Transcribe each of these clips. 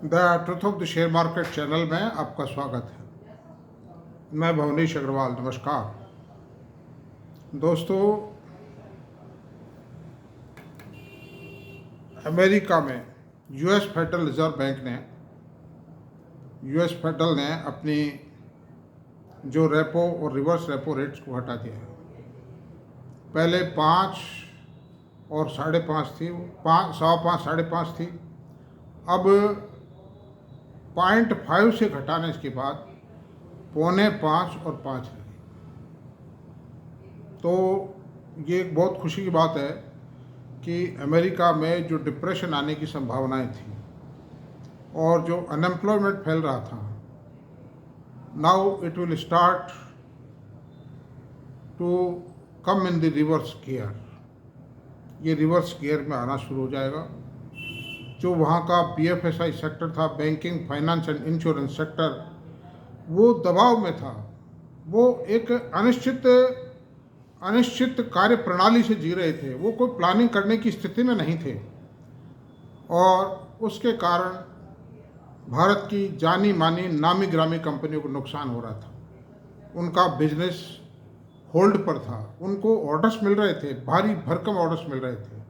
The truth of the share market channel में आपका स्वागत है। मैं भवनीश अग्रवाल। नमस्कार दोस्तों, अमेरिका में यूएस फेडरल रिजर्व बैंक ने अपनी जो रेपो और रिवर्स रेपो रेट्स को हटा दिया है। पहले 5 और 5.5 थी, 5.5 5.5 थी। अब 0.5 से घटाने के बाद 4.25 और 5 रही। तो ये एक बहुत खुशी की बात है कि अमेरिका में जो डिप्रेशन आने की संभावनाएं थी और जो अनएम्प्लॉयमेंट फैल रहा था, now it will start to come in the reverse gear. ये रिवर्स गियर में आना शुरू हो जाएगा। जो वहाँ का BFSI सेक्टर था, banking, finance and insurance sector, वो दबाव में था। वो एक अनिश्चित कार्य प्रणाली से जी रहे थे। वो कोई प्लानिंग करने की स्थिति में नहीं थे और उसके कारण भारत की जानी मानी नामी ग्रामी कंपनियों को नुकसान हो रहा था। उनका बिजनेस होल्ड पर था। उनको ऑर्डर्स मिल रहे थे, भारी भरकम ऑर्डर्स मिल रहे थे,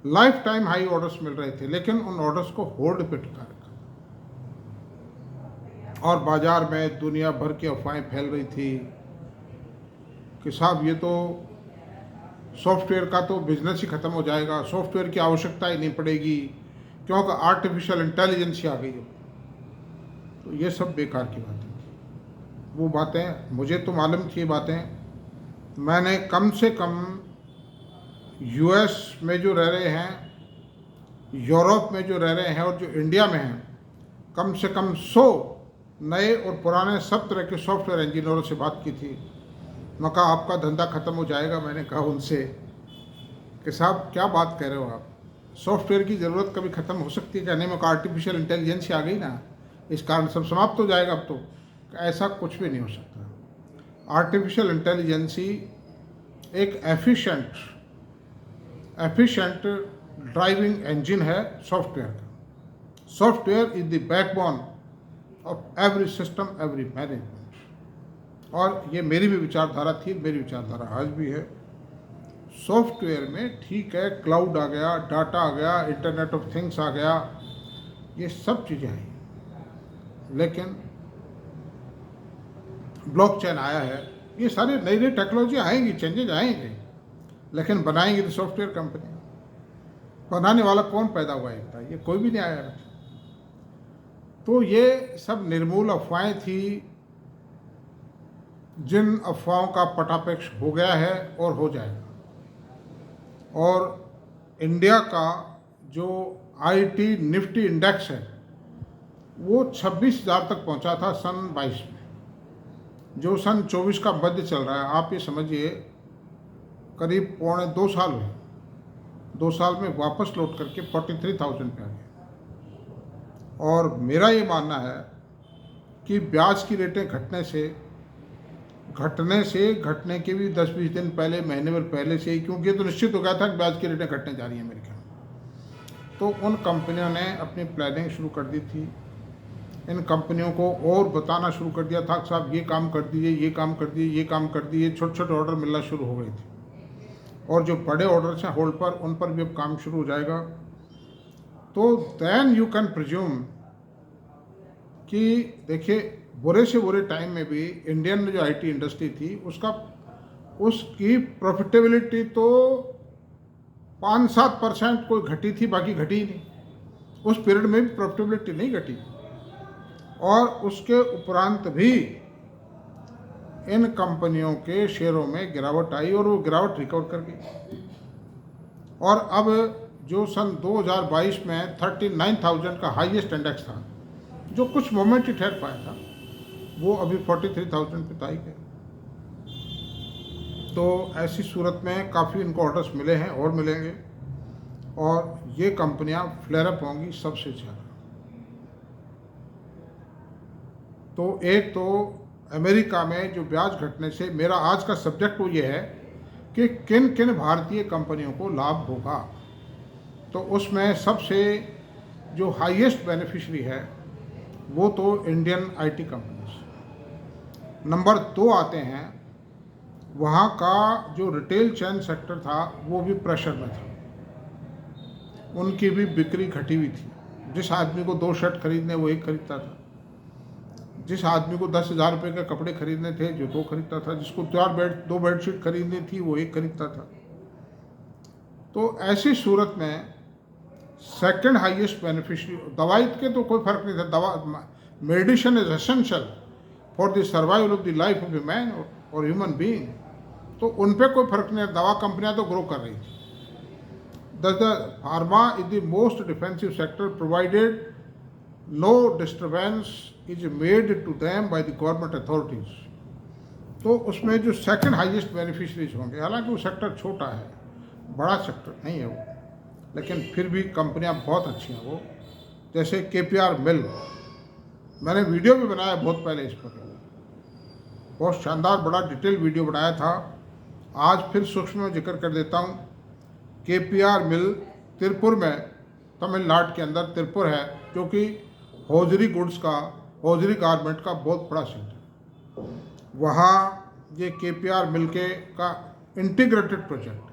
लाइफ टाइम हाई ऑर्डर्स मिल रहे थे, लेकिन उन ऑर्डर्स को होल्ड पे टिका रखा और बाजार में दुनिया भर की अफवाहें फैल रही थी कि साहब ये तो सॉफ्टवेयर का तो बिजनेस ही खत्म हो जाएगा, सॉफ्टवेयर की आवश्यकता ही नहीं पड़ेगी क्योंकि आर्टिफिशियल इंटेलिजेंस ही आ गई है। तो ये सब बेकार की बातें थी। वो बातें मुझे तो मालूम थी। बातें मैंने कम से कम यूएस में जो रह रहे हैं, यूरोप में जो रह रहे हैं और जो इंडिया में हैं, कम से कम 100 नए और पुराने सब तरह के सॉफ्टवेयर इंजीनियरों से बात की थी। मैं कहा आपका धंधा ख़त्म हो जाएगा। मैंने कहा उनसे कि साहब क्या बात कह रहे हो आप, सॉफ्टवेयर की ज़रूरत कभी ख़त्म हो सकती है क्या? नहीं, मैं कहा आर्टिफिशियल इंटेलिजेंस ही आ गई ना, इस कारण सब समाप्त हो जाएगा। अब तो ऐसा कुछ भी नहीं हो सकता। आर्टिफिशियल इंटेलिजेंस ही एक एफिशिएंट ड्राइविंग इंजन है सॉफ्टवेयर का। Software is the backbone of every system, every management. और ये मेरी भी विचारधारा थी, मेरी विचारधारा आज भी है। सॉफ्टवेयर में ठीक है, क्लाउड आ गया, डाटा आ गया, इंटरनेट ऑफ थिंग्स आ गया, ये सब चीज़ें आई, लेकिन ब्लॉकचेन आया है, ये सारी नई नई टेक्नोलॉजी आएंगी, चेंजेज आएंगे, लेकिन बनाएंगे तो सॉफ्टवेयर कंपनी। बनाने वाला कौन पैदा हुआ है? ये कोई भी नहीं आया। तो ये सब निर्मूल अफवाहें थी, जिन अफवाहों का पटापेक्ष हो गया है और हो जाएगा। और इंडिया का जो IT निफ्टी इंडेक्स है वो 26,000 तक पहुंचा था सन 22 में, जो सन 24 का मध्य चल रहा है। आप ये समझिए करीब 2.25 साल हुए। 2 साल में वापस लौट करके 43,000 पे आ गया। और मेरा ये मानना है कि ब्याज की रेटें घटने के भी 10-20 दिन पहले, महीने भर पहले से ही, क्योंकि ये तो निश्चित हो गया था कि ब्याज की रेटें घटने जा रही हैं अमेरिका में, तो उन कंपनियों ने अपनी प्लानिंग शुरू कर दी थी। इन कंपनियों को और बताना शुरू कर दिया था कि साहब ये काम कर दीजिए, ये काम कर दीजिए, ये काम कर दीजिए। छोटे छोटे ऑर्डर मिलना शुरू हो गए थे और जो बड़े ऑर्डर्स हैं होल्ड पर, उन पर भी अब काम शुरू हो जाएगा। तो देन यू कैन प्रिज्यूम कि देखिए बुरे से बुरे टाइम में भी इंडियन जो IT इंडस्ट्री थी उसकी प्रॉफिटेबिलिटी तो 5-7% कोई घटी थी, बाकी घटी ही नहीं। उस पीरियड में भी प्रॉफिटेबिलिटी नहीं घटी और उसके उपरांत भी इन कंपनियों के शेयरों में गिरावट आई और वो गिरावट रिकवर कर गई। और अब जो सन 2022 में 39,000 का हाईएस्ट इंडेक्स था, जो कुछ मोमेंट ही ठहर पाया था, वो अभी 43,000 पे ताई गया। तो ऐसी सूरत में काफ़ी इनको ऑर्डर्स मिले हैं और मिलेंगे और ये कंपनियां फ्लेयर अप होंगी सबसे ज़्यादा। तो एक तो अमेरिका में जो ब्याज घटने से, मेरा आज का सब्जेक्ट वो ये है कि किन किन भारतीय कंपनियों को लाभ होगा। तो उसमें सबसे जो हाईएस्ट बेनिफिशरी है वो तो इंडियन आईटी कंपनीज। नंबर 2 आते हैं, वहाँ का जो रिटेल चेन सेक्टर था वो भी प्रेशर में था, उनकी भी बिक्री घटी हुई थी। जिस आदमी को 2 शर्ट खरीदने वो 1 खरीदता था, जिस आदमी को 10,000 रुपये के कपड़े खरीदने थे जो 2 खरीदता था, जिसको 2 बेडशीट खरीदनी थी वो 1 खरीदता था। तो ऐसी सूरत में सेकंड हाईएस्ट बेनिफिशरी, दवाई के तो कोई फर्क नहीं था, दवा medicine is essential for the survival of the life of a man और ह्यूमन बीइंग, तो उन पर कोई फर्क नहीं है, दवा कंपनियां तो ग्रो कर रही थी। Thus, the pharma is the most defensive sector provided no disturbance is made to them by the government authorities. तो उसमें जो सेकंड हाईएस्ट बेनिफिशरीज होंगे, हालांकि वो सेक्टर छोटा है, बड़ा सेक्टर नहीं है वो, लेकिन फिर भी कंपनियां बहुत अच्छी हैं वो। जैसे KPR मिल, मैंने वीडियो भी बनाया बहुत पहले इस पर, बहुत शानदार बड़ा डिटेल वीडियो बनाया था, आज फिर सूक्ष्म में जिक्र कर देता हूँ। KPR मिल तिरुपुर में, तमिलनाडु के अंदर तिरुपुर है, जो कि हौजरी गुड्स का, हौजरी गारमेंट का बहुत बड़ा सेंटर। वहाँ ये KPR मिल के का इंटीग्रेटेड प्रोजेक्ट,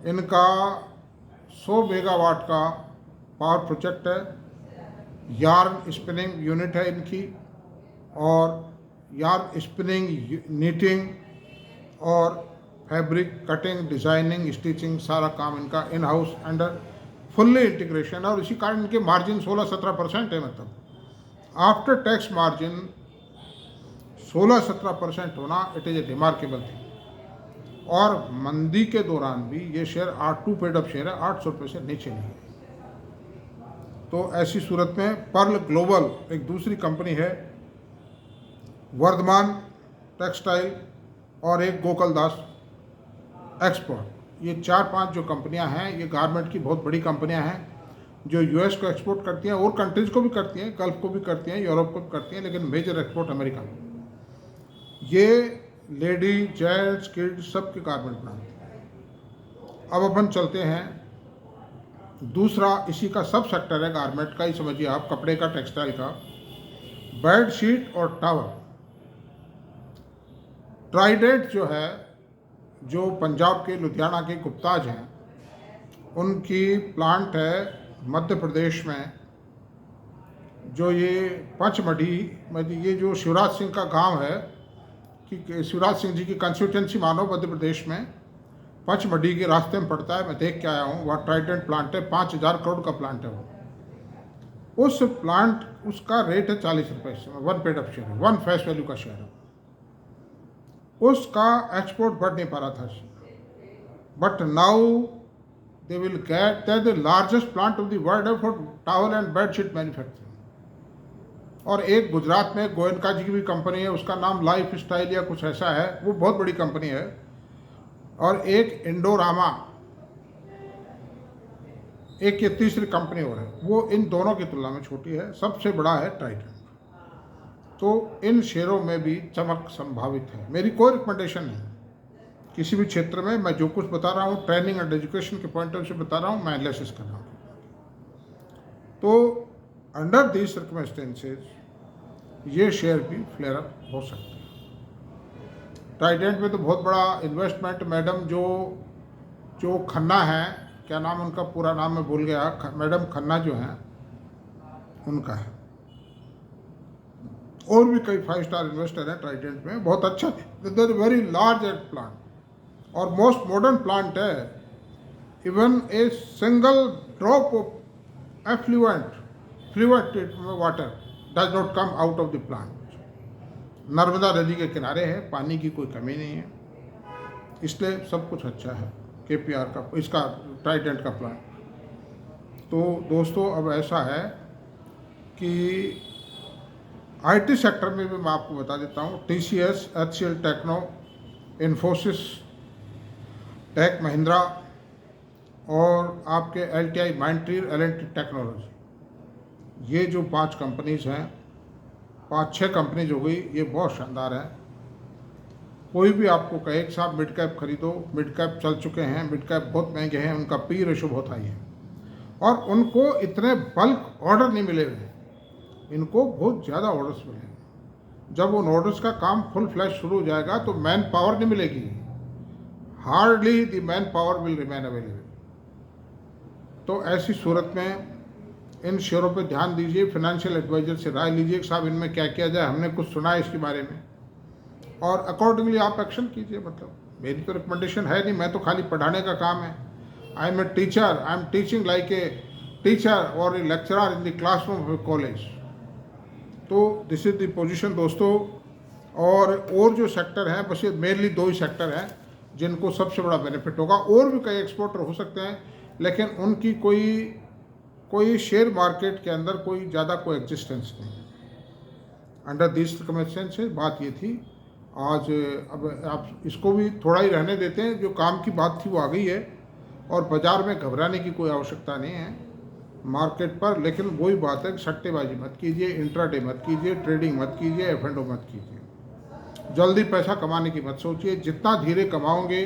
इनका 100 मेगावाट का पावर प्रोजेक्ट है, यार्न स्पिनिंग यूनिट है इनकी, और यार्न स्पिनिंग, नीटिंग और फैब्रिक कटिंग, डिज़ाइनिंग, स्टिचिंग, सारा काम इनका in house under fully integration है। और इसी कारण इनके मार्जिन 16-17% है, मतलब आफ्टर टैक्स मार्जिन 16-17% होना it is a remarkable thing. और मंदी के दौरान भी ये शेयर 8 पेड अप शेयर है, 800 रुपये से नीचे नहीं है। तो ऐसी सूरत में पर्ल ग्लोबल एक दूसरी कंपनी है, वर्धमान टेक्सटाइल, और एक गोकुलदास एक्सपोर्ट, ये 4-5 जो कंपनियां हैं, ये गारमेंट की बहुत बड़ी कंपनियां हैं जो US को एक्सपोर्ट करती हैं, और कंट्रीज़ को भी करती हैं, गल्फ को भी करती हैं, यूरोप को भी करती हैं, लेकिन मेजर एक्सपोर्ट अमेरिका में। ये लेडी, जेंट्स, किड्स सब के गारमेंट बनाते हैं। अब अपन चलते हैं दूसरा, इसी का सब सेक्टर है गारमेंट का ही समझिए आप, कपड़े का, टेक्सटाइल का, बेडशीट और टॉवल। ट्राइडेंट जो है, जो पंजाब के लुधियाना के गुप्ताज हैं, उनकी प्लांट है मध्य प्रदेश में, जो ये पंचमढ़ी में, ये जो शिवराज सिंह का गांव है, कि शिवराज सिंह जी की कंस्टिट्यूंसी मानो मध्य प्रदेश में, पंचमढ़ी के रास्ते में पड़ता है, मैं देख के आया हूँ, वहाँ ट्राइडेंट प्लांट है, 5,000 करोड़ का प्लांट है वो। उस प्लांट, उसका रेट है 40 रुपये से, 1 paid up share, 1 face value का शेयर है। उसका एक्सपोर्ट बढ़ नहीं पा रहा था, but now they will get that the largest plant of the world है for towel and bedsheet manufacturing. और एक गुजरात में गोयनका जी की भी कंपनी है, उसका नाम लाइफ स्टाइल या कुछ ऐसा है, वो बहुत बड़ी कंपनी है। और एक इंडोरामा, एक ये तीसरी कंपनी और है, वो इन दोनों की तुलना में छोटी है, सबसे बड़ा है ट्राइडेंट। तो इन शेयरों में भी चमक संभावित है। मेरी कोई रिकमेंडेशन नहीं किसी भी क्षेत्र में, मैं जो कुछ बता रहा हूँ ट्रेनिंग एंड एजुकेशन के पॉइंट ऑफ व्यू से बता रहा हूँ, मैं एनालिसिस कर रहा हूँ। तो अंडर दीज सर्कमस्टेंसेज ये शेयर भी फ्लेयर अप हो सकते हैं। ट्राइडेंट में तो बहुत बड़ा इन्वेस्टमेंट, मैडम जो खन्ना है, क्या नाम उनका पूरा नाम मैं भूल गया, मैडम खन्ना जो हैं उनका है, और भी कई 5 स्टार इन्वेस्टर हैं ट्राइडेंट में, बहुत अच्छा, वेरी लार्ज एट प्लांट और मोस्ट मॉडर्न प्लांट है। Even a single drop of effluent water does not come out of the plant. Narmada नदी के किनारे है, पानी की कोई कमी नहीं है, इसलिए सब कुछ अच्छा है KPR का, इसका ट्राइडेंट का प्लांट। तो दोस्तों अब ऐसा है कि IT सेक्टर में भी मैं आपको बता देता हूँ, TCS, HCL Techno, Infosys, Tech Mahindra और आपके LTI माइंडट्री, L&T टेक्नोलॉजी, ये जो 5 कंपनीज हैं, 5-6 कंपनीज हो गई, ये बहुत शानदार है। कोई भी आपको कहे कि साहब मिड कैप खरीदो, मिड कैप चल चुके हैं, मिड कैप बहुत महंगे हैं, उनका P रेशो बहुत हाई है, और उनको इतने बल्क ऑर्डर नहीं मिले हुए, इनको बहुत ज़्यादा ऑर्डर्स मिले। जब उन ऑर्डर्स का काम फुल फ्लैश शुरू हो जाएगा तो मैन पावर नहीं मिलेगी, hardly the man power will remain available. तो ऐसी सूरत में इन शेयरों पे ध्यान दीजिए, फाइनेंशियल एडवाइजर से राय लीजिए कि साहब इनमें क्या किया जाए, हमने कुछ सुना है इसके बारे में, और अकॉर्डिंगली आप एक्शन कीजिए। मतलब मेरी तो रिकमेंडेशन है नहीं, मैं तो खाली पढ़ाने का काम है। I am a teacher, I am teaching like a teacher और a lecturer in the classroom of a college. तो दिस इज द पोजीशन दोस्तों। और जो सेक्टर हैं, बस ये मेनली 2 ही सेक्टर हैं जिनको सबसे बड़ा बेनिफिट होगा। और भी कई एक्सपोर्टर हो सकते हैं, लेकिन उनकी कोई शेयर मार्केट के अंदर कोई ज़्यादा कोई एग्जिस्टेंस नहीं है। अंडर दिस सर्कमस्टेंसेस बात ये थी आज। अब आप इसको भी थोड़ा ही रहने देते हैं, जो काम की बात थी वो आ गई है, और बाज़ार में घबराने की कोई आवश्यकता नहीं है मार्केट पर। लेकिन वही बात है कि सट्टेबाजी मत कीजिए, इंट्राडे मत कीजिए, ट्रेडिंग मत कीजिए, एफ&ओ मत कीजिए। जल्दी पैसा कमाने की मत सोचिए, जितना धीरे कमाओगे।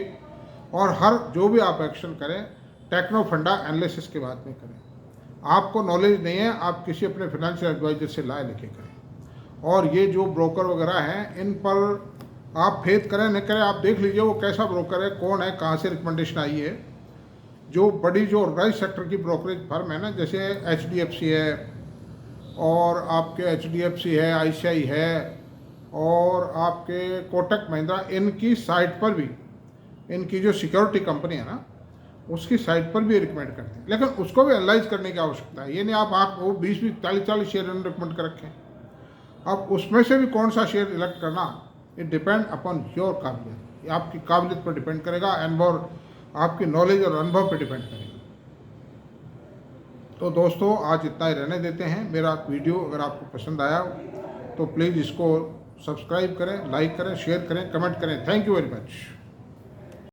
और हर जो भी आप एक्शन करें टेक्नो फंडा एनालिसिस के बाद में करें। आपको नॉलेज नहीं है, आप किसी अपने फाइनेंशियल एडवाइजर से राय लेके करें। और ये जो ब्रोकर वगैरह हैं, इन पर आप फेथ करें न करें, आप देख लीजिए वो कैसा ब्रोकर है, कौन है, कहाँ से रिकमेंडेशन आई है। जो बड़ी जो ऑर्गेनाइज सेक्टर की ब्रोकरेज फर्म है ना, जैसे HDFC है, और आपके HDFC है, ICICI है, और आपके कोटक महिंद्रा, इनकी साइट पर भी, इनकी जो सिक्योरिटी कंपनी है ना, उसकी साइट पर भी रिकमेंड करते हैं। लेकिन उसको भी एनालाइज करने की आवश्यकता है। ये नहीं आप वो 20 40 शेयर रिकमेंड कर रखें। अब उसमें से भी कौन सा शेयर इलेक्ट करना, इट डिपेंड अपॉन योर काबिलियत, आपकी काबिलियत पर डिपेंड करेगा, एंड और आपकी नॉलेज और अनुभव पर डिपेंड करेगा। तो दोस्तों आज इतना ही रहने देते हैं। मेरा वीडियो अगर आपको पसंद आया तो प्लीज़ इसको सब्सक्राइब करें, लाइक करें, शेयर करें, कमेंट करें। Thank you very much.